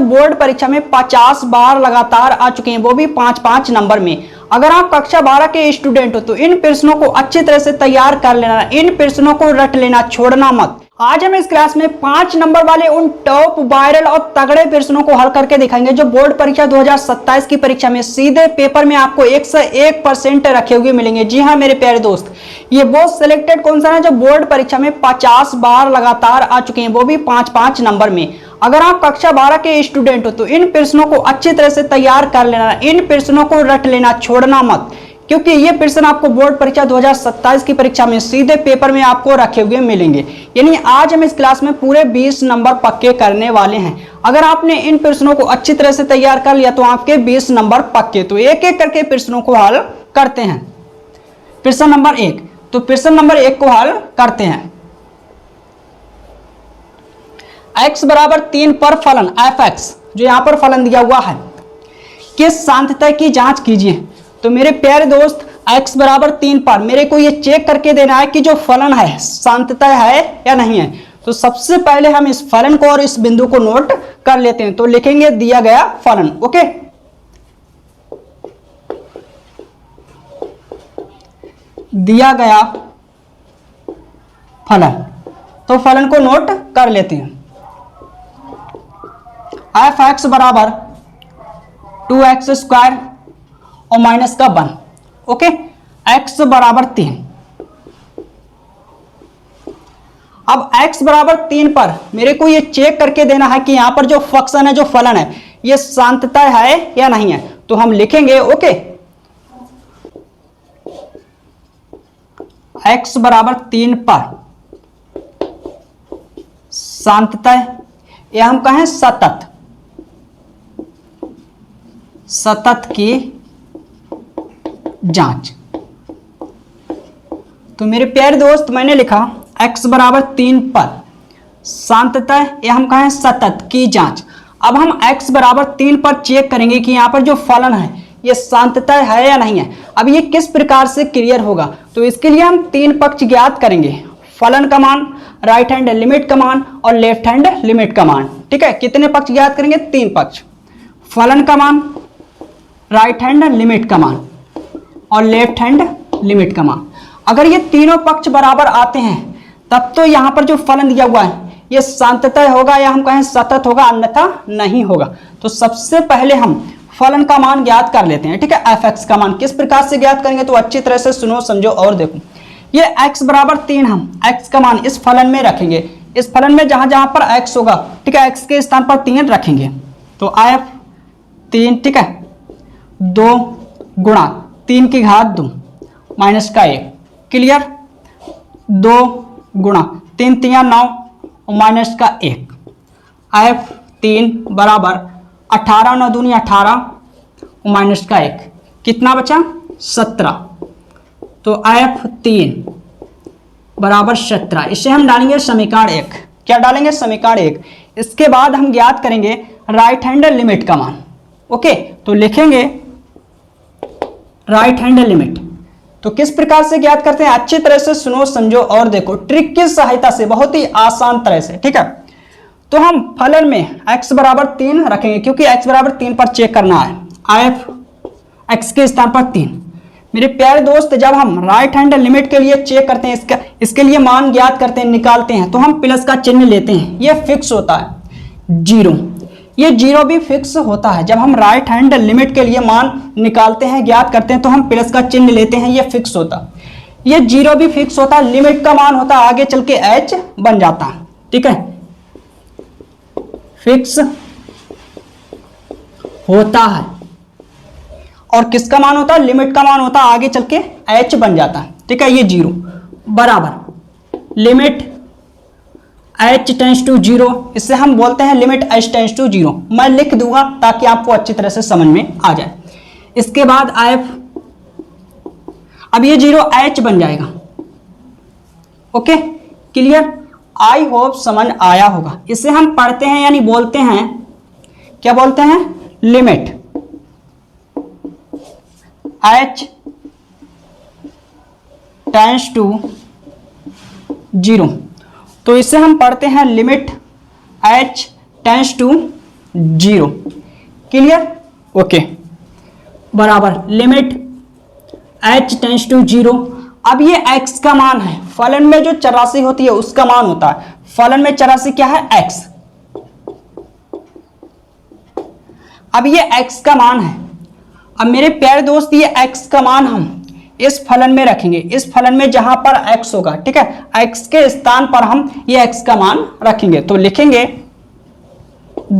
Board परीक्षा में 50 बार लगातार आ चुके हैं, वो भी 5-5 नंबर में। अगर आप कक्षा 12 के स्टूडेंट हो तो इन प्रश्नों को अच्छी तरह से तैयार कर लेना, इन प्रश्नों को रट लेना, छोड़ना मत। आज हम इस क्लास में 5 नंबर वाले उन टॉप वायरल और तगड़े प्रश्नों को हल करके दिखाएंगे जो बोर्ड परीक्षा 2027 की परीक्षा में सीधे पेपर में आपको 101% रखे हुए मिलेंगे। जी हाँ मेरे प्यारे दोस्त, ये वो सिलेक्टेड क्वेश्चन है जो बोर्ड परीक्षा में 50 बार लगातार आ चुके हैं, वो भी 5-5 नंबर में। अगर आप कक्षा 12 के स्टूडेंट हो तो इन प्रश्नों को अच्छी तरह से तैयार कर लेना, इन प्रश्नों को रट लेना, छोड़ना मत, क्योंकि ये प्रश्न आपको बोर्ड परीक्षा 2027 की परीक्षा में सीधे पेपर में आपको रखे हुए मिलेंगे। यानी आज हम इस क्लास में पूरे 20 नंबर पक्के करने वाले हैं। अगर आपने इन प्रश्नों को अच्छी तरह से तैयार कर लिया तो आपके 20 नंबर पक्के। तो एक एक करके प्रश्नों को हल करते हैं। प्रश्न नंबर 1, तो प्रश्न नंबर 1 को हल करते हैं। x बराबर 3 पर फलन f(x) जो यहां पर फलन दिया हुआ है किस सांतत्य की जांच कीजिए। तो मेरे प्यारे दोस्त x बराबर 3 पर मेरे को ये चेक करके देना है कि जो फलन है सांतत्य है या नहीं है। तो सबसे पहले हम इस फलन को और इस बिंदु को नोट कर लेते हैं। तो लिखेंगे दिया गया फलन। ओके, दिया गया फलन, तो फलन को नोट कर लेते हैं। f(x) बराबर 2x² और माइनस का 1। ओके, x बराबर 3। अब x बराबर 3 पर मेरे को ये चेक करके देना है कि यहां पर जो फंक्शन है, जो फलन है, ये सांतत्य है या नहीं है। तो हम लिखेंगे ओके, x बराबर 3 पर सांतत्य, या हम कहें सतत, सतत की जांच। तो मेरे प्यारे दोस्त मैंने लिखा x बराबर 3 पर सांतत्य, या हम कहें सतत की जांच। अब हम x बराबर 3 पर चेक करेंगे कि यहां पर जो फलन है ये सांतत्य है या नहीं है। अब ये किस प्रकार से क्लियर होगा, तो इसके लिए हम 3 पक्ष ज्ञात करेंगे, फलन का मान, राइट हैंड लिमिट का मान और लेफ्ट हैंड लिमिट का मान। ठीक है, कितने पक्ष ज्ञात करेंगे? 3 पक्ष, फलन का मान, राइट हैंड लिमिट का मान और लेफ्ट हैंड लिमिट का मान। अगर ये तीनों पक्ष बराबर आते हैं तब तो यहां पर जो फलन दिया हुआ है ये सांतत्य होगा, या हम कहें सतत होगा, अन्यथा नहीं होगा। तो सबसे पहले हम फलन का मान ज्ञात कर लेते हैं। ठीक है, f(x) का मान किस प्रकार से ज्ञात करेंगे, तो अच्छी तरह से सुनो, समझो और देखो। ये x बराबर 3, हम x का मान इस फलन में रखेंगे। इस फलन में जहां जहां पर x होगा, ठीक है, x के स्थान पर 3 रखेंगे। तो f(3), ठीक है, 2 गुणा 3 की घात 2 माइनस का 1, क्लियर। 2 गुणा 3 3 9 और माइनस का 1। f(3) बराबर 18 9 दूनी 18 और माइनस का 1, कितना बचा? 17। तो f(3) बराबर 17, इसे हम डालेंगे समीकरण 1। क्या डालेंगे? समीकरण 1। इसके बाद हम ज्ञात करेंगे राइट हैंड लिमिट का मान। ओके, तो लिखेंगे राइट हैंड लिमिट। तो किस प्रकार से ज्ञात करते हैं, अच्छी तरह से सुनो, समझो और देखो, ट्रिक की सहायता से, बहुत ही आसान तरह से। ठीक है, तो हम फलन में x बराबर 3 रखेंगे क्योंकि x बराबर 3 पर चेक करना है। f(x) के स्थान पर 3। मेरे प्यारे दोस्त, जब हम राइट हैंड लिमिट के लिए चेक करते हैं, इसके लिए मान ज्ञात करते हैं, निकालते हैं, तो हम प्लस का चिन्ह लेते हैं, ये फिक्स होता है। 0, ये 0 भी फिक्स होता है। जब हम राइट हैंड लिमिट के लिए मान निकालते हैं, ज्ञात करते हैं, तो हम प्लस का चिन्ह लेते हैं, ये फिक्स होता है। ये 0 भी फिक्स होता है, लिमिट का मान होता है, आगे चल के h बन जाता है। ठीक है, फिक्स होता है, और किसका मान होता है? लिमिट का मान होता है, आगे चल के h बन जाता है। ठीक है, ये 0 बराबर लिमिट h टेंस टू 0, इससे हम बोलते हैं लिमिट h टेंस टू 0। मैं लिख दूंगा ताकि आपको अच्छी तरह से समझ में आ जाए। इसके बाद f, अब ये 0 h बन जाएगा। Okay, clear. आई होप समझ आया होगा। इसे हम पढ़ते हैं यानी बोलते हैं, क्या बोलते हैं? Limit h tends to 0। तो इसे हम पढ़ते हैं limit h tends to 0। Clear? Okay, बराबर लिमिट h टेंड्स टू 0। अब ये x का मान है, फलन में जो चरासी होती है उसका मान होता है। फलन में चरासी क्या है? x। अब ये x का मान है। अब मेरे प्यारे दोस्त ये x का मान हम इस फलन में रखेंगे, इस फलन में जहां पर x होगा, ठीक है, x के स्थान पर हम ये x का मान रखेंगे। तो लिखेंगे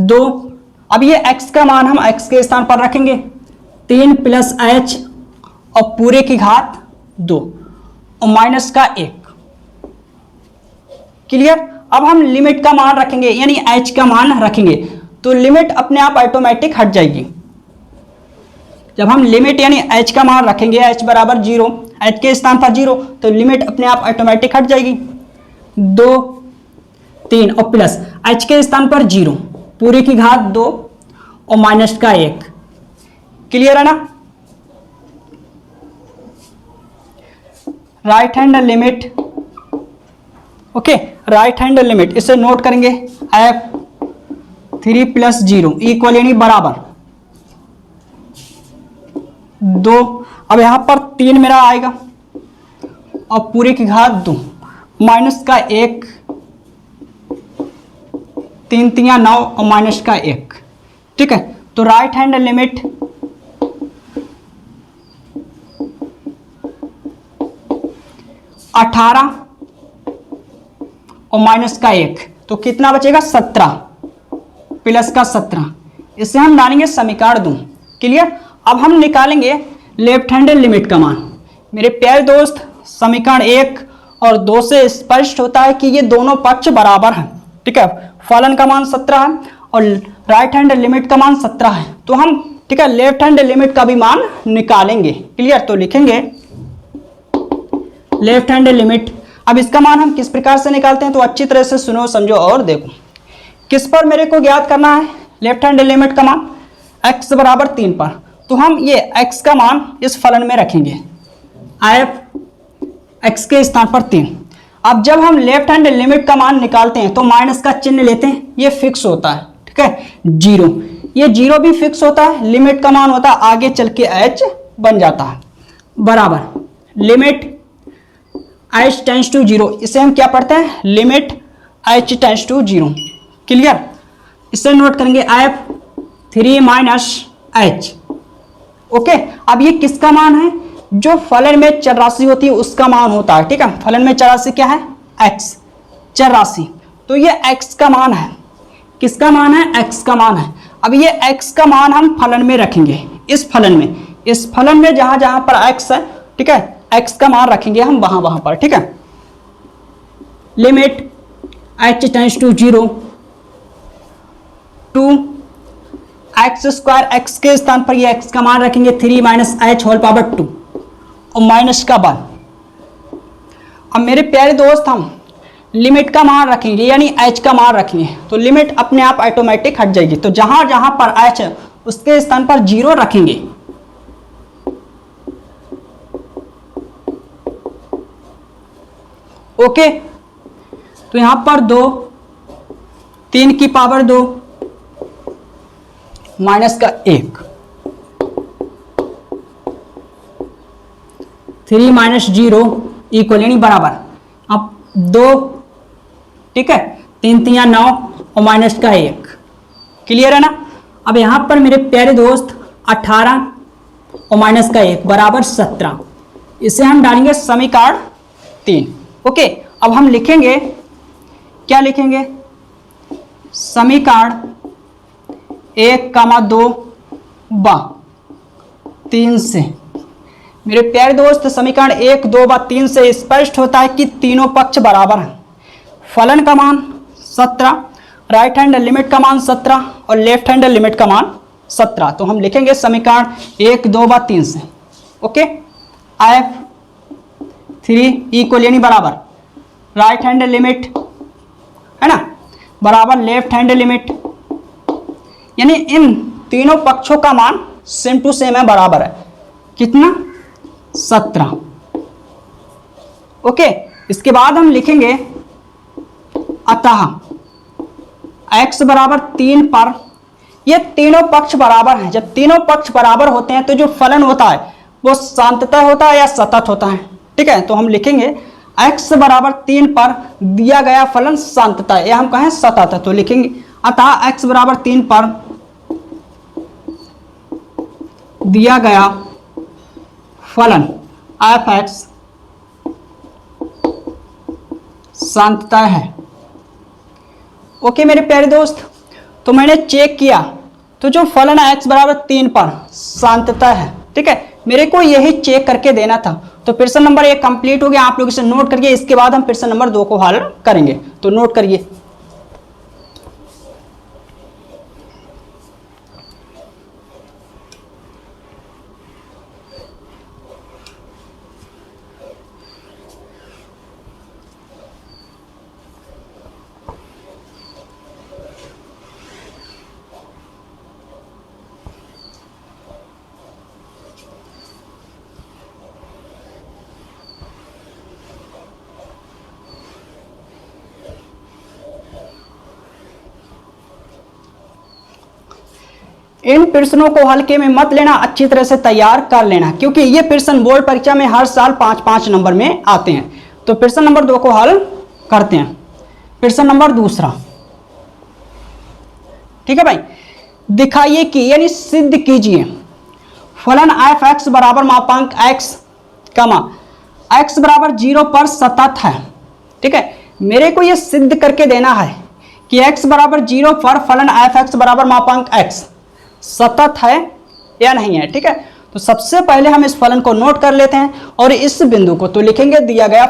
2। अब ये x का मान हम x के स्थान पर रखेंगे 3 प्लस h और पूरे की घात 2 और माइनस का 1। क्लियर? अब हम लिमिट का मान रखेंगे, यानी h का मान रखेंगे, तो लिमिट अपने आप ऑटोमेटिक हट जाएगी। जब हम लिमिट यानी h का मान रखेंगे, h बराबर 0, h के स्थान पर 0, तो लिमिट अपने आप ऑटोमेटिक हट जाएगी। 2 3 और प्लस h के स्थान पर 0, पूरी की घात 2 और माइनस का 1। क्लियर है ना? Right hand limit, okay, right hand limit इसे नोट करेंगे, f3 प्लस 0 इक्वल यानी बराबर 2। अब यहां पर 3 मेरा आएगा और पूरे की घात 2 माइनस का 1, 3 3 9 और माइनस का 1। ठीक है, तो राइट हैंड लिमिट अठारह और माइनस का 1, तो कितना बचेगा? 17 प्लस का 17। इसे हम डालेंगे समीकरण 2। क्लियर? अब हम निकालेंगे लेफ्ट हैंड लिमिट का मान। मेरे प्यारे दोस्त, समीकरण 1 और 2 से स्पष्ट होता है कि ये दोनों पक्ष बराबर हैं। ठीक है, फलन का मान 17 है और राइट हैंड लिमिट का मान 17 है, तो हम, ठीक है, लेफ्ट हैंड लिमिट का भी मान निकालेंगे। क्लियर? तो लिखेंगे लेफ्ट हैंड लिमिट। अब इसका मान हम किस प्रकार से निकालते हैं, तो अच्छी तरह से सुनो, समझो और देखो। किस पर मेरे को ज्ञात करना है लेफ्ट हैंड लिमिट का मान? x बराबर 3 पर। तो हम ये x का मान इस फलन में रखेंगे, x के स्थान पर 3। अब जब हम लेफ्ट हैंड लिमिट का मान निकालते हैं तो माइनस का चिन्ह लेते हैं, ये फिक्स होता है। ठीक है, 0, ये 0 भी फिक्स होता है, लिमिट का मान होता है, आगे चल के h बन जाता है, बराबर लिमिट h टेंड्स टू 0। इसे हम क्या पढ़ते हैं? Limit h tends to 0। Clear? इसे नोट करेंगे f3 माइनस h। ओके, अब ये किसका मान है? जो फलन में चरराशि होती है उसका मान होता है। ठीक है, फलन में चरराशि क्या है? x, चरराशि। तो ये x का मान है। किसका मान है? x का मान है। अब ये x का मान हम फलन में रखेंगे, इस फलन में, इस फलन में जहां जहां पर x है, ठीक है, x का मान रखेंगे हम वहां वहां पर। ठीक है, limit h tends to 0 to x square, x के स्थान पर ये x का मान रखेंगे 3 माइनस h होल पावर 2 और माइनस का 1। अब मेरे प्यारे दोस्त, हम लिमिट का मान रखेंगे यानी h का मान रखेंगे, तो लिमिट अपने आप ऑटोमेटिक हट जाएगी। तो जहां जहां पर h है उसके स्थान पर 0 रखेंगे। ओके, तो यहां पर 2, 3 की पावर 2 माइनस का 1, 3 माइनस 0 इक्वल यानी बराबर, अब 2, ठीक है, 3 3 9 और माइनस का 1। क्लियर है ना? अब यहां पर मेरे प्यारे दोस्त 18 और माइनस का 1 बराबर 17। इसे हम डालेंगे समीकरण 3। ओके, अब हम लिखेंगे, क्या लिखेंगे? समीकरण 1, 2 व 3 से। मेरे प्यारे दोस्त, समीकरण 1, 2 व 3 से स्पष्ट होता है कि तीनों पक्ष बराबर हैं। फलन का मान 17, राइट हैंड लिमिट का मान 17 और लेफ्ट हैंड लिमिट का मान 17। तो हम लिखेंगे समीकरण 1, 2 व 3 से। ओके, f3 इक्वल यानी बराबर राइट हैंड लिमिट, है ना, बराबर लेफ्ट हैंड लिमिट, यानी इन तीनों पक्षों का मान सेम टू सेम है, बराबर है। कितना? 17। ओके, इसके बाद हम लिखेंगे अतः x बराबर 3 पर ये तीनों पक्ष बराबर हैं। जब तीनों पक्ष बराबर होते हैं तो जो फलन होता है वो सान्ततः होता है या सतत होता है। ठीक है, तो हम लिखेंगे x बराबर 3 पर दिया गया फलन सान्ततः या हम कहें सतत है, तो लिखेंगे अतः x बराबर 3 पर दिया गया फलन f(x) सान्ततः है। ओके मेरे प्यारे दोस्त, तो मैंने चेक किया तो जो फलन है x बराबर 3 पर सान्ततः है। ठीक है, मेरे को यही चेक करके देना था। तो प्रश्न नंबर 1 कंप्लीट हो गया। आप लोग इसे नोट करिए, इसके बाद हम प्रश्न नंबर 2 को हल करेंगे। तो नोट करिए। इन प्रश्नों को हल्के में मत लेना, अच्छी तरह से तैयार कर लेना, क्योंकि ये प्रश्न बोर्ड परीक्षा में हर साल 5-5 नंबर में आते हैं। तो प्रश्न नंबर 2 को हल करते हैं। प्रश्न नंबर 2, ठीक है भाई, दिखाइए कि यानी सिद्ध कीजिए फलन f(x) बराबर मापांक x, x बराबर 0 पर सतत है। ठीक है, मेरे को यह सिद्ध करके देना है कि x बराबर 0 पर फलन f(x) बराबर मापांक x सतत है या नहीं है। ठीक है, तो सबसे पहले हम इस फलन को नोट कर लेते हैं और इस बिंदु को तो लिखेंगे दिया गया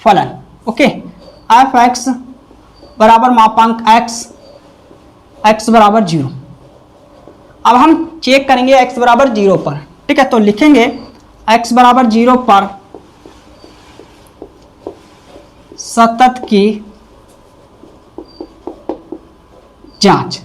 फलन। ओके, f(x) बराबर मापांक x बराबर 0। अब हम चेक करेंगे x बराबर 0 पर। ठीक है, तो लिखेंगे x बराबर 0 पर सतत की जांच।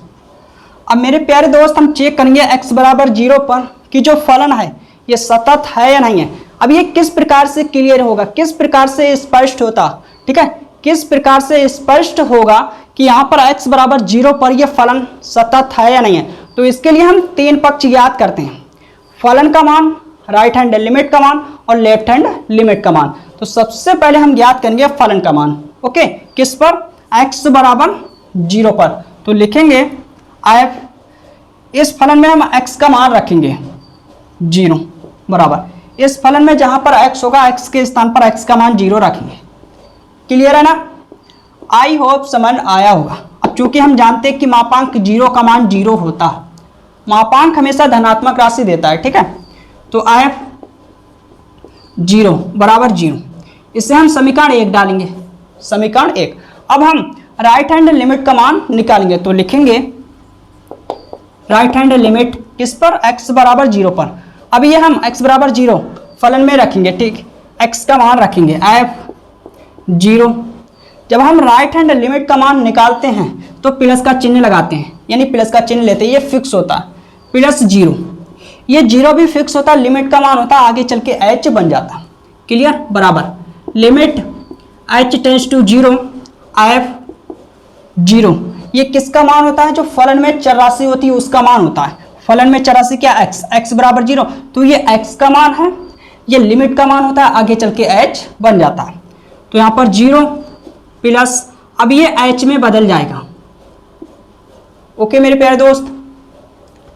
अब मेरे प्यारे दोस्त हम चेक करेंगे x बराबर 0 पर कि जो फलन है ये सतत है या नहीं है। अब ये किस प्रकार से क्लियर होगा, किस प्रकार से स्पष्ट होता। ठीक है, किस प्रकार से स्पष्ट होगा कि यहाँ पर x बराबर 0 पर यह फलन सतत है या नहीं है। तो इसके लिए हम 3 पक्ष याद करते हैं, फलन का मान, राइट हैंड लिमिट का मान और लेफ्ट हैंड लिमिट का मान। तो सबसे पहले हम ज्ञात करेंगे फलन का मान। ओके, किस पर, x बराबर 0 पर। तो लिखेंगे f, इस फलन में हम x का मान रखेंगे 0 बराबर, इस फलन में जहां पर x होगा x के स्थान पर x का मान 0 रखेंगे। क्लियर है ना? आई होप समझ आया होगा। अब चूंकि हम जानते हैं कि मापांक 0 का मान 0 होता है, मापांक हमेशा धनात्मक राशि देता है। ठीक है, तो f 0 बराबर 0, इससे हम समीकरण 1 डालेंगे, समीकरण 1। अब हम राइट हैंड लिमिट का मान निकालेंगे, तो लिखेंगे राइट हैंड लिमिट किस पर, x बराबर 0 पर। अब ये हम x बराबर 0 फलन में रखेंगे। ठीक, x का मान रखेंगे f 0। जब हम राइट हैंड लिमिट का मान निकालते हैं तो प्लस का चिन्ह लगाते हैं, यानी प्लस का चिन्ह लेते हैं, ये फिक्स होता है प्लस 0। ये 0 भी फिक्स होता है, लिमिट का मान होता है, आगे चल के h बन जाता। क्लियर, बराबर limit h tends to 0 f 0। ये किसका मान होता है, जो फलन में चर राशि होती है उसका मान होता है। फलन में चर राशि क्या, x बराबर 0, तो ये x का मान है, ये लिमिट का मान होता है, आगे चल के h बन जाता है। तो यहाँ पर 0 प्लस, अब ये h में बदल जाएगा। ओके मेरे प्यारे दोस्त,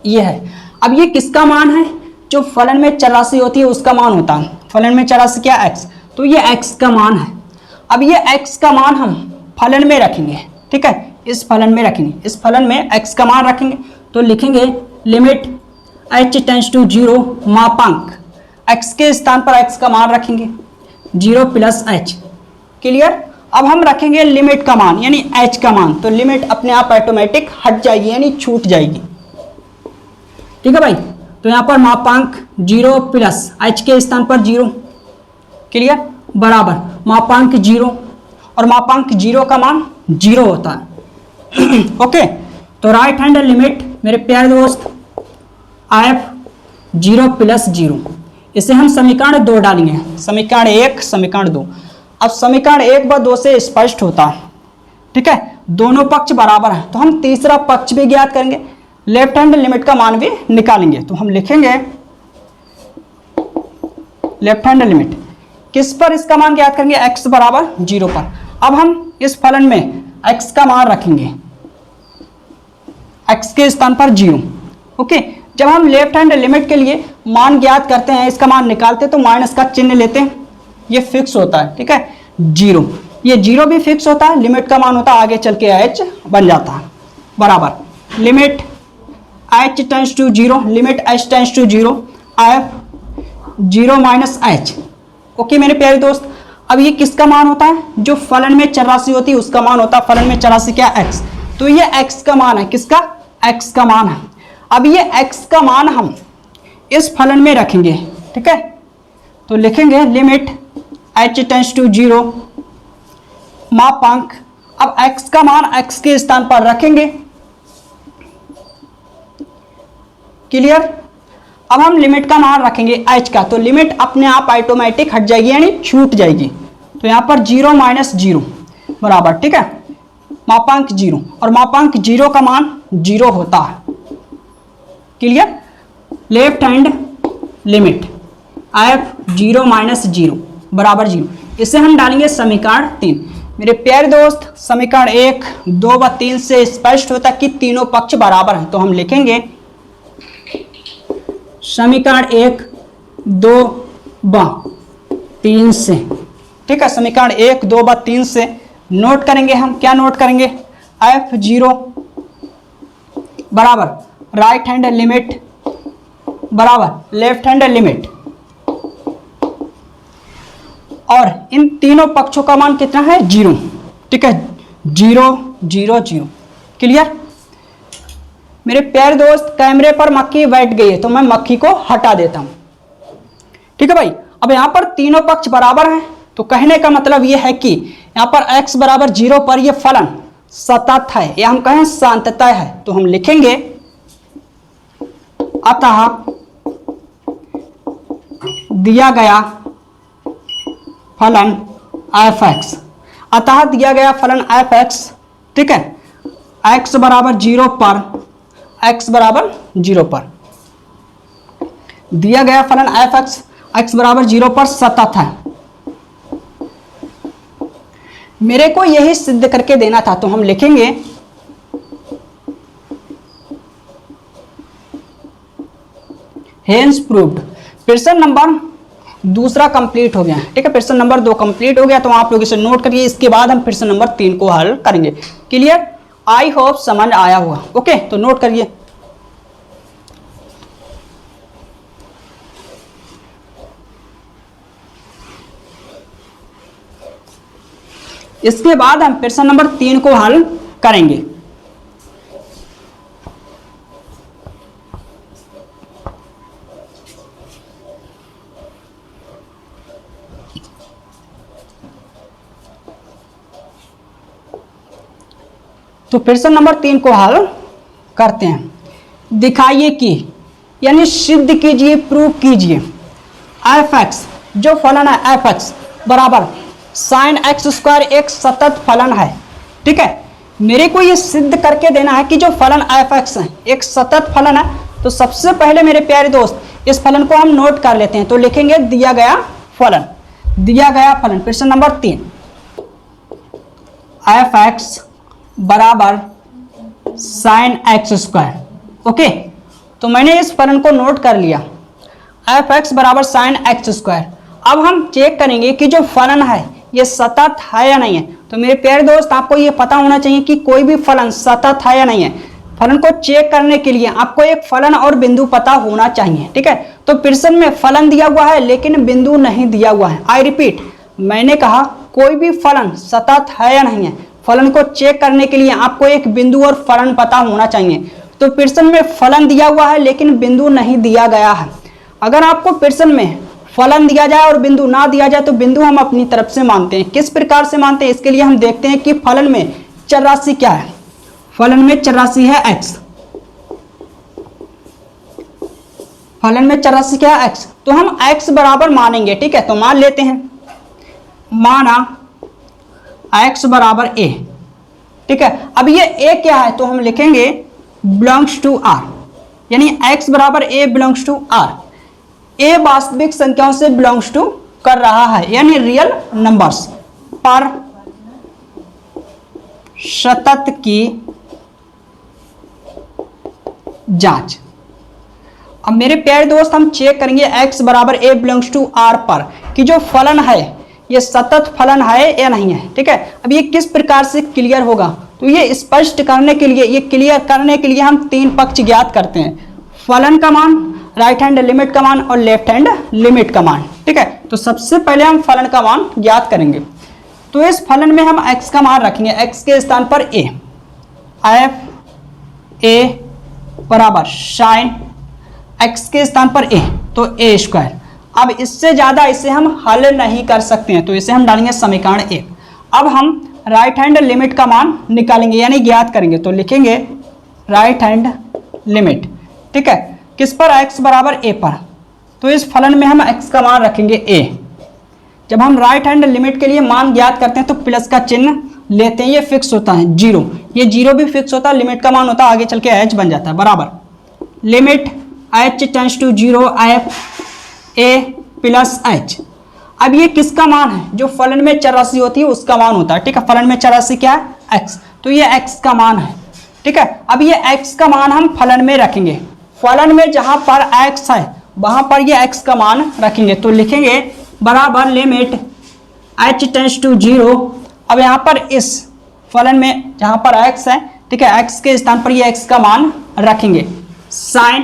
ये है। अब ये किसका मान है, जो फलन में चर राशि होती है उसका मान होता है। फलन में चर राशि क्या, x, तो ये x का मान है। अब ये x का मान हम फलन में रखेंगे। ठीक है, इस फलन में रखेंगे, इस फलन में x का मान रखेंगे, तो लिखेंगे लिमिट h टेंड्स टू 0 मापांक, x के स्थान पर x का मान रखेंगे 0 प्लस h। क्लियर, अब हम रखेंगे लिमिट का मान यानी h का मान, तो लिमिट अपने आप ऑटोमेटिक हट जाएगी यानी छूट जाएगी। ठीक है भाई, तो यहाँ पर मापांक 0 प्लस h के स्थान पर 0। क्लियर, बराबर मापांक 0, और मापांक 0 का मान 0 होता है। ओके, तो राइट हैंड लिमिट मेरे प्यारे दोस्त f 0 प्लस 0, इसे हम समीकरण 2 डालेंगे, समीकरण 1 समीकरण 2। अब समीकरण 1 व 2 से स्पष्ट होता है। ठीक है, दोनों पक्ष बराबर हैं तो हम तीसरा पक्ष भी ज्ञात करेंगे, लेफ्ट हैंड लिमिट का मान भी निकालेंगे। तो हम लिखेंगे लेफ्ट हैंड लिमिट किस पर इसका मान ज्ञात करेंगे, x बराबर 0 पर। अब हम इस फलन में x का मान रखेंगे x के स्थान पर 0। ओके, जब हम लेफ्ट हैंड लिमिट के लिए मान ज्ञात करते हैं, इसका मान निकालते हैं तो माइनस का चिन्ह लेते हैं, ये फिक्स होता है, ठीक है 0, ये 0 भी फिक्स होता है, लिमिट का मान होता है आगे चल के h बन जाता है बराबर limit h tends to 0, limit h tends to 0 f 0 minus h। Okay मेरे प्यारे दोस्त, अब ये किसका मान होता है, जो फलन में चर राशि होती है उसका मान होता है, फलन में चर राशि क्या x, तो ये x का मान है, किसका, x का मान है। अब ये x का मान हम इस फलन में रखेंगे, ठीक है, तो लिखेंगे लिमिट h टेंस टू 0 मापांक, अब x का मान x के स्थान पर रखेंगे, क्लियर। अब हम लिमिट का मान रखेंगे h का, तो लिमिट अपने आप ऑटोमेटिक हट जाएगी यानी छूट जाएगी, तो यहां पर 0 माइनस 0 बराबर, ठीक है मापांक 0, और मापांक 0 का मान 0 होता है, clear. Left hand limit f 0 minus 0 बराबर 0, इसे हम डालेंगे समीकरण 3। मेरे प्यारे दोस्त समीकरण 1, 2 व 3 से स्पष्ट होता है कि तीनों पक्ष बराबर हैं, तो हम लिखेंगे समीकरण 1, 2 व 3 से, ठीक है समीकरण 1, 2 व 3 से नोट करेंगे हम, क्या नोट करेंगे, f0 बराबर राइट हैंड लिमिट बराबर लेफ्ट हैंड लिमिट, और इन तीनों पक्षों का मान कितना है 0, ठीक है 0 0 0, क्लियर। मेरे प्यारे दोस्त कैमरे पर मक्खी बैठ गई है तो मैं मक्खी को हटा देता हूं, ठीक है भाई। अब यहां पर तीनों पक्ष बराबर हैं, तो कहने का मतलब यह है कि यहां पर x बराबर 0 पर यह फलन सतत है या हम कहें शांततः है, तो हम लिखेंगे अतः दिया गया फलन f(x), अतः दिया गया फलन f(x), ठीक है x बराबर 0 पर, x बराबर 0 पर दिया गया फलन f(x), x बराबर 0 पर सतत है। मेरे को यही सिद्ध करके देना था, तो हम लिखेंगे हेंस प्रूव्ड। प्रश्न नंबर दूसरा कंप्लीट हो गया, ठीक है प्रश्न नंबर 2 कंप्लीट हो गया, तो आप लोग इसे नोट करिए, इसके बाद हम प्रश्न नंबर 3 को हल करेंगे, क्लियर। आई होप समझ आया हुआ, ओके तो नोट करिए। इसके बाद हम प्रश्न नंबर 3 को हल करेंगे। तो प्रश्न नंबर 3 को हल करते हैं। दिखाइए कि यानी सिद्ध कीजिए, प्रूव कीजिए f(x) जो फलन है f(x) बराबर sin x² एक सतत फलन है, ठीक है। मेरे को ये सिद्ध करके देना है कि जो फलन f(x) है एक सतत फलन है, तो सबसे पहले मेरे प्यारे दोस्त इस फलन को हम नोट कर लेते हैं, तो लिखेंगे दिया गया फलन, दिया गया फलन प्रश्न नंबर 3 f(x) बराबर sin x², ओके तो मैंने इस फलन को नोट कर लिया f(x) बराबर sin x²। अब हम चेक करेंगे कि जो फलन है ये सतत है या नहीं है। तो मेरे प्यारे दोस्त आपको ये पता होना चाहिए कि कोई भी फलन सतत है या नहीं है। फलन को चेक करने के लिए आपको एक फलन और बिंदु पता होना चाहिए, ठीक है। तो प्रश्न में फलन दिया हुआ है लेकिन बिंदु नहीं दिया हुआ है। आई रिपीट, मैंने कहा कोई भी फलन सतत है या नहीं है, फलन को चेक करने के लिए आपको एक बिंदु और फलन पता होना चाहिए। तो प्रश्न में फलन दिया हुआ है लेकिन बिंदु नहीं दिया गया है। अगर आपको प्रश्न में फलन दिया जाए और बिंदु ना दिया जाए तो बिंदु हम अपनी तरफ से मानते हैं। किस प्रकार से मानते हैं, इसके लिए हम देखते हैं कि फलन में चर राशि क्या है। फलन में चर राशि है x, फलन में चर राशि क्या है x, तो हम x बराबर मानेंगे, ठीक है। तो मान लेते हैं, माना x बराबर a, ठीक ठीक है। अब ये ए क्या है, तो हम लिखेंगे बिलोंग्स टू आर, यानी x बराबर ए बिलोंग्स टू आर। ए वास्तविक संख्याओं से बिलोंग्स टू कर रहा है, यानी रियल नंबर्स पर सतत की जांच। अब मेरे प्यारे दोस्त हम चेक करेंगे x बराबर ए बिलोंग्स टू आर पर कि जो फलन है ये सतत फलन है या नहीं है, ठीक है। अब ये किस प्रकार से क्लियर होगा, तो ये स्पष्ट करने के लिए, ये क्लियर करने के लिए हम तीन पक्ष ज्ञात करते हैं, फलन का मान, राइट हैंड लिमिट का मान और लेफ्ट हैंड लिमिट का मान, ठीक है। तो सबसे पहले हम फलन का मान ज्ञात करेंगे। तो इस फलन में हम x का मान रखेंगे, x के स्थान पर a, f a बराबर साइन x के स्थान पर a, तो a स्क्वायर। अब इससे ज्यादा इसे हम हल नहीं कर सकते हैं, तो इसे हम डालेंगे समीकरण 1। अब हम राइट हैंड लिमिट का मान निकालेंगे, यानी ज्ञात करेंगे, तो लिखेंगे राइट हैंड लिमिट, ठीक है, किस पर, x बराबर a पर। तो इस फलन में हम x का मान रखेंगे a। जब हम राइट हैंड लिमिट के लिए मान ज्ञात करते हैं तो प्लस का चिन्ह लेते हैं, ये फिक्स होता है जीरो, ये जीरो भी फिक्स होता है, लिमिट का मान होता है आगे चल के h बन जाता है, बराबर limit h tends to 0 f a plus h। अब ये किसका मान है, जो फलन में चौरासी होती है उसका मान होता है, ठीक है। फलन में चौरासी क्या है, x, तो ये x का मान है, ठीक है। अब ये x का मान हम फलन में रखेंगे, फलन में जहां पर x है वहां पर ये x का मान रखेंगे, तो लिखेंगे बराबर लिमिट h टेंड्स टू 0। अब यहाँ पर इस फलन में जहां पर x है, ठीक है, x के स्थान पर ये x का मान रखेंगे, साइन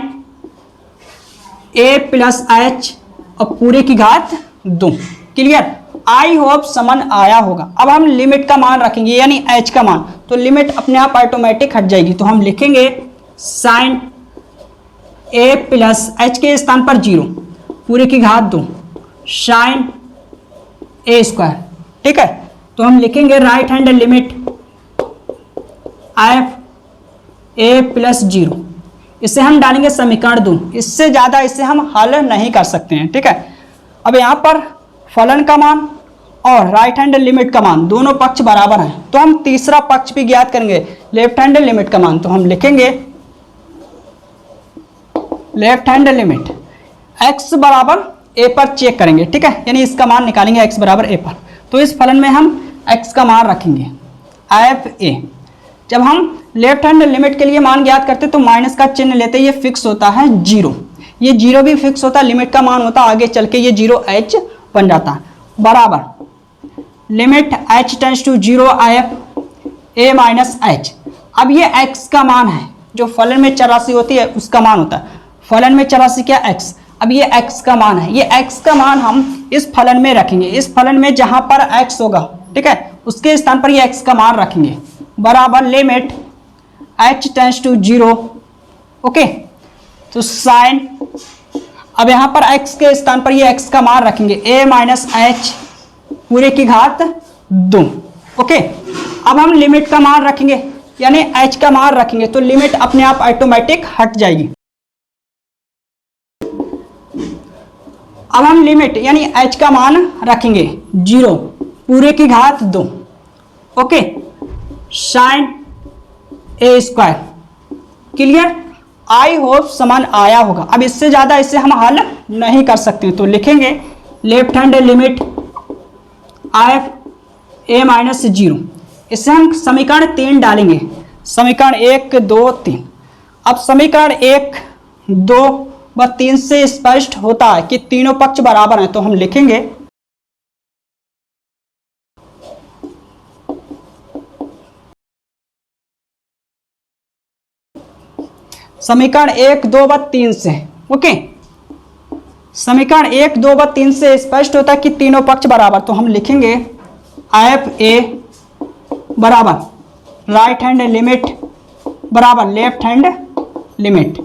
a प्लस h और पूरे की घात 2। क्लियर, आई होप समझ आया होगा। अब हम लिमिट का मान रखेंगे, यानी h का मान, तो लिमिट अपने आप ऑटोमेटिक हट जाएगी, तो हम लिखेंगे साइन a प्लस h के स्थान पर 0 पूरे की घात 2 साइन a स्क्वायर, ठीक है। तो हम लिखेंगे right hand limit f a plus 0, इसे हम डालेंगे समीकरण 2। इससे ज्यादा इसे हम हल नहीं कर सकते हैं, ठीक है। अब यहाँ पर फलन का मान और राइट हैंड लिमिट का मान दोनों पक्ष बराबर हैं, तो हम तीसरा पक्ष भी ज्ञात करेंगे, लेफ्ट हैंड लिमिट का मान। तो हम लिखेंगे लेफ्ट हैंड लिमिट x बराबर a पर चेक करेंगे, ठीक है, यानी इसका मान निकालेंगे x बराबर a पर। तो इस फलन में हम x का मान रखेंगे f a। जब हम लेफ्ट हैंड लिमिट के लिए मान ज्ञात करते तो माइनस का चिन्ह लेते, ये फिक्स होता है जीरो, ये जीरो भी फिक्स होता है, लिमिट का मान होता है आगे चल के ये 0h बन जाता है, बराबर limit h tends to 0 f a minus h। अब ये x का मान है, जो फलन में 84 होती है उसका मान होता है, फलन में 84 क्या x। अब ये x का मान है, ये x का मान हम इस फलन में रखेंगे, इस फलन में जहां पर x होगा, ठीक है, उसके स्थान पर ये x का मान रखेंगे, बराबर limit h tends to 0, okay. तो साइन, अब यहां पर x के स्थान पर ये x का मान रखेंगे a माइनस h पूरे की घात 2, ओके। अब हम लिमिट का मान रखेंगे, यानी h का मान रखेंगे, तो लिमिट अपने आप ऑटोमेटिक हट जाएगी। अब हम लिमिट यानी h का मान रखेंगे 0 पूरे की घात 2, okay, sine a square. Clear, I hope समझ आया होगा। अब इससे ज्यादा इसे हम हल नहीं कर सकते, तो लिखेंगे left hand limit f a minus 0, इसे हम समीकरण 3 डालेंगे, समीकरण 1 2 3। अब समीकरण 1 2 व 3 से स्पष्ट होता है कि तीनों पक्ष बराबर हैं, तो हम लिखेंगे समीकरण 1 2 व 3 से, ओके, समीकरण 1 2 व 3 से स्पष्ट होता है कि तीनों पक्ष बराबर, तो हम लिखेंगे एफ ए बराबर राइट हैंड लिमिट बराबर लेफ्ट हैंड लिमिट,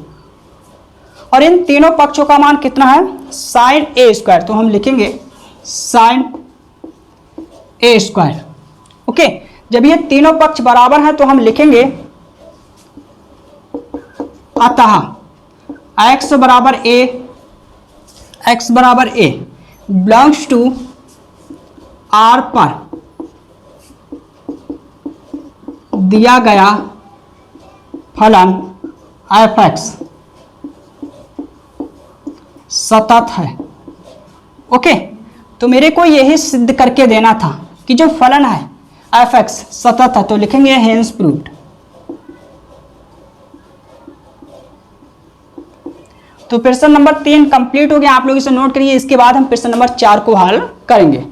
और इन तीनों पक्षों का मान कितना है, साइन ए स्क्वायर, तो हम लिखेंगे साइन ए स्क्वायर, ओके। जब ये तीनों पक्ष बराबर हैं तो हम लिखेंगे अतः x बराबर a बिलोंग्स टू r पर दिया गया फलन f(x) सतत है। ओके, तो मेरे को यही सिद्ध करके देना था कि जो फलन है f(x) सतत है, तो लिखेंगे हेंस प्रूव्ड। तो प्रश्न नंबर 3 कंप्लीट हो गया, आप लोग इसे नोट करिए। इसके बाद हम प्रश्न नंबर 4 को हल करेंगे।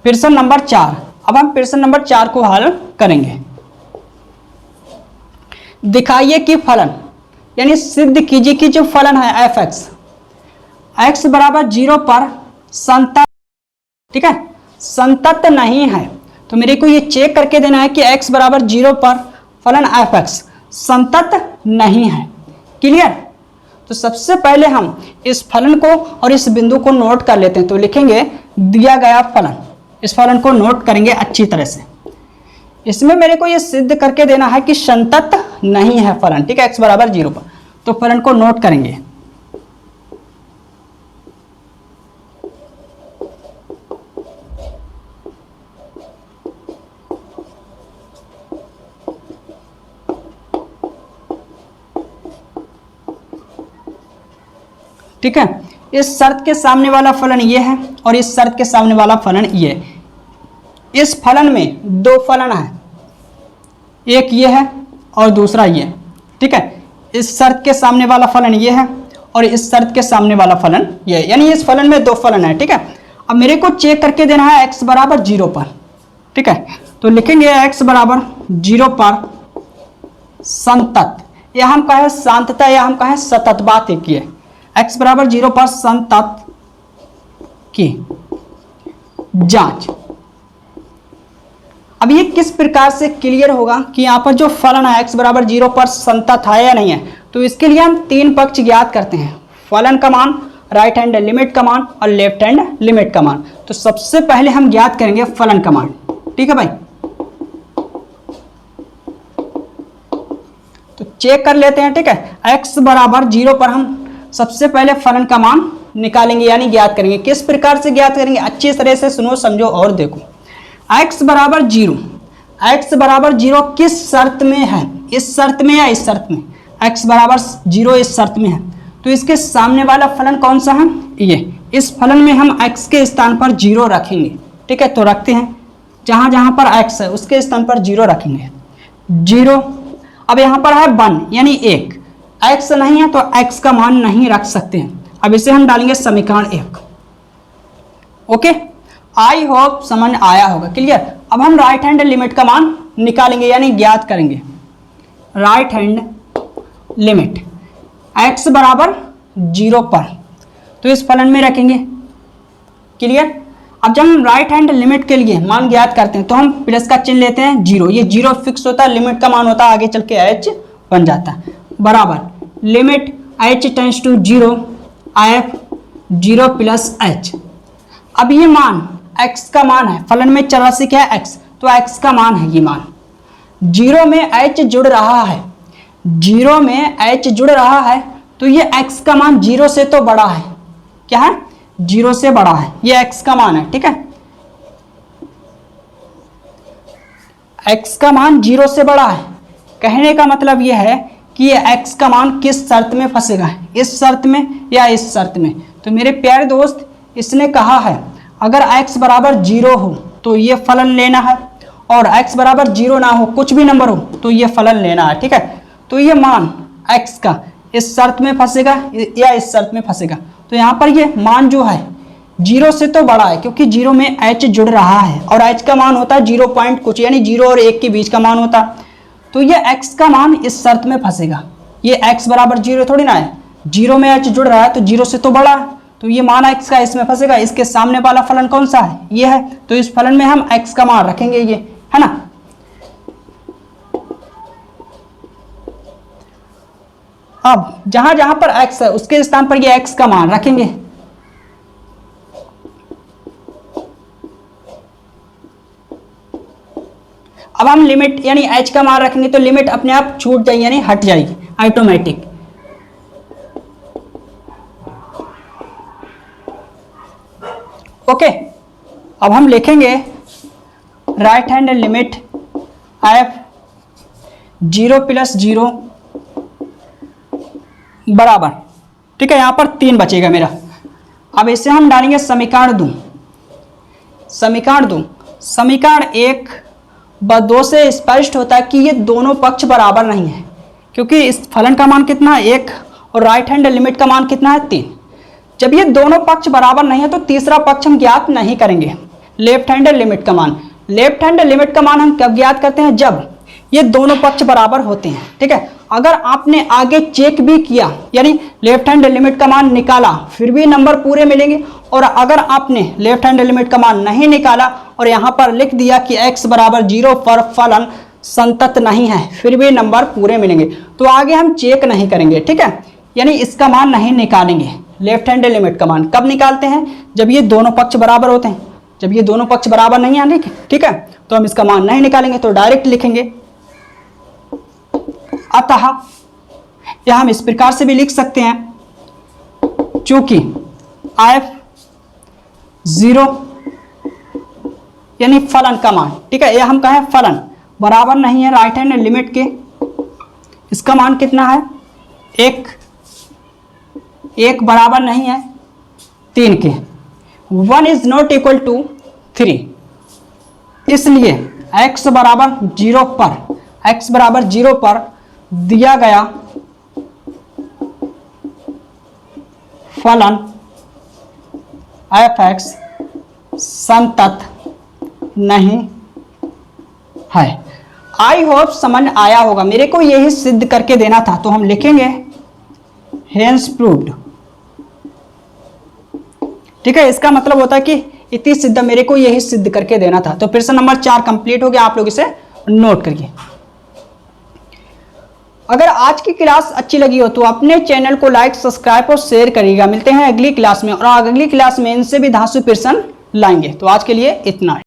प्रश्न नंबर 4, अब हम प्रश्न नंबर 4 को हल करेंगे। दिखाइए कि फलन, यानी सिद्ध कीजिए कि जो फलन है f(x) x बराबर 0 पर संतत, ठीक है, संतत नहीं है। तो मेरे को ये चेक करके देना है कि x बराबर 0 पर फलन f(x) संतत नहीं है। क्लियर? तो सबसे पहले हम इस फलन को और इस बिंदु को नोट कर लेते हैं। तो लिखेंगे दिया गया फलन, इस फलन को नोट करेंगे अच्छी तरह से। इसमें मेरे को ये सिद्ध करके देना है कि संतत नहीं है फलन, ठीक है, x बराबर 0 पर। तो फलन को नोट करेंगे। ठीक है, इस शर्त के सामने वाला फलन ये है और इस शर्त के सामने वाला फलन ये। इस फलन में दो फलन है, एक ये है और दूसरा ये। ठीक है, इस शर्त के सामने वाला फलन ये है और इस शर्त के सामने वाला फलन ये, यानी इस फलन में दो फलन है। ठीक है, अब मेरे को चेक करके देना है x बराबर 0 पर। ठीक है, तो लिखेंगे x बराबर 0 पर संतत, या हम कहें शांतता, या हम कहें सतत, बात एक ही है। x बराबर 0 पर संतत की जांच। अब ये किस प्रकार से क्लियर होगा कि यहाँ पर जो फलन है x बराबर 0 पर संतत है या नहीं है। तो इसके लिए हम तीन पक्ष ज्ञात करते हैं, फलन का मान, राइट हैंड लिमिट का मान और लेफ्ट हैंड लिमिट का मान। तो सबसे पहले हम ज्ञात करेंगे फलन का मान। ठीक है भाई, तो चेक कर लेते हैं। ठीक है, x बराबर 0 पर हम सबसे पहले फलन का मान निकालेंगे, यानी ज्ञात करेंगे। किस प्रकार से ज्ञात करेंगे, अच्छी तरह से सुनो, समझो और देखो। x बराबर 0, x बराबर 0 किस शर्त में है, इस शर्त में या इस शर्त में। x बराबर 0 इस शर्त में है, तो इसके सामने वाला फलन कौन सा है, ये। इस फलन में हम x के स्थान पर 0 रखेंगे। ठीक है, तो रखते हैं, जहां जहां पर x है उसके स्थान पर 0 रखेंगे, 0। अब यहाँ पर है 1 यानी 1, x नहीं है तो x का मान नहीं रख सकते हैं। अब इसे हम डालेंगे समीकरण 1। ओके, आई होप समझ आया होगा, क्लियर। अब हम राइट हैंड लिमिट का मान निकालेंगे, यानी ज्ञात करेंगे। राइट हैंड लिमिट x बराबर 0 पर, तो इस फलन में रखेंगे, क्लियर। अब जब हम राइट हैंड लिमिट के लिए मान ज्ञात करते हैं तो हम प्लस का चिन्ह लेते हैं, 0। ये 0 फिक्स होता है, लिमिट का मान होता है, आगे चल के h बन जाता है, बराबर limit h tends to 0 f 0 plus h। अब ये मान x का मान है, फलन में चरराशि क्या है x, तो x का मान है ये मान। 0 में h जुड़ रहा है, 0 में h जुड़ रहा है, तो ये x का मान 0 से तो बड़ा है, क्या है, 0 से बड़ा है, ये x का मान है। ठीक है, x का मान 0 से बड़ा है, कहने का मतलब ये है कि ये x का मान किस शर्त में फंसेगा, इस शर्त में या इस शर्त में। तो मेरे प्यारे दोस्त, इसने कहा है अगर x बराबर 0 हो तो ये फलन लेना है, और x बराबर 0 ना हो, कुछ भी नंबर हो, तो ये फलन लेना है। ठीक है, तो ये मान x का इस शर्त में फंसेगा या इस शर्त में फंसेगा। तो यहाँ पर ये मान जो है 0 से तो बड़ा है, क्योंकि 0 में h जुड़ रहा है, और h का मान होता है 0 पॉइंट कुछ, यानी 0 और 1 के बीच का मान होता है। तो ये x का मान इस शर्त में फंसेगा, ये x बराबर 0 थोड़ी ना है, 0 में h जुड़ रहा है तो 0 से तो बड़ा है, तो ये मान x का इसमें फंसेगा। इसके सामने वाला फलन कौन सा है, ये है, तो इस फलन में हम x का मान रखेंगे, ये है ना। अब जहां जहां पर x है उसके स्थान पर ये x का मान रखेंगे। अब हम लिमिट यानी h का मान रखेंगे तो लिमिट अपने आप छूट जाएगी यानी हट जाएगी ऑटोमेटिक। ओके, अब हम लिखेंगे राइट हैंड लिमिट f 0 + 0 बराबर, ठीक है, यहां पर 3 बचेगा मेरा। अब इसे हम डालेंगे समीकरण 2। समीकरण 1 व 2 से स्पष्ट होता है कि ये दोनों पक्ष बराबर नहीं है, क्योंकि इस फलन का मान कितना है 1 और राइट हैंड लिमिट का मान कितना है 3। जब ये दोनों पक्ष बराबर नहीं है तो तीसरा पक्ष हम ज्ञात नहीं करेंगे, लेफ्ट हैंड लिमिट का मान। लेफ्ट हैंड लिमिट का मान हम कब ज्ञात करते हैं, जब ये दोनों पक्ष बराबर होते हैं, ठीक है। अगर आपने आगे चेक भी किया यानी लेफ्ट हैंड लिमिट का मान निकाला फिर भी नंबर पूरे मिलेंगे, और अगर आपने लेफ्ट हैंड लिमिट का मान नहीं निकाला और यहाँ पर लिख दिया कि x = 0 पर फलन संतत नहीं है फिर भी नंबर पूरे मिलेंगे। तो आगे हम चेक नहीं करेंगे, ठीक है, यानी इसका मान नहीं निकालेंगे। लेफ्ट हैंड लिमिट का मान कब निकालते हैं, जब ये दोनों पक्ष बराबर होते हैं। जब ये दोनों पक्ष बराबर नहीं आने, ठीक है, तो हम इसका मान नहीं निकालेंगे, तो डायरेक्ट लिखेंगे। अतः यह हम इस प्रकार से भी लिख सकते हैं, चूंकि f 0 यानी फलन का मान, ठीक है, यह हम कहें फलन बराबर नहीं है राइट हैंड लिमिट के, इसका मान कितना है 1 बराबर नहीं है 3 के, 1 is not equal to 3, इसलिए x बराबर 0 पर दिया गया फलन f(x) संतत नहीं है। आई होप समझ आया होगा। मेरे को यही सिद्ध करके देना था, तो हम लिखेंगे हेंस प्रूव्ड, ठीक है। इसका मतलब होता है कि इति सिद्ध, मेरे को यही सिद्ध करके देना था। तो प्रश्न नंबर 4 कंप्लीट हो गया, आप लोग इसे नोट करिए। अगर आज की क्लास अच्छी लगी हो तो अपने चैनल को लाइक, सब्सक्राइब और शेयर करिएगा। मिलते हैं अगली क्लास में, और अगली क्लास में इनसे भी धांसू प्रश्न लाएंगे। तो आज के लिए इतना है।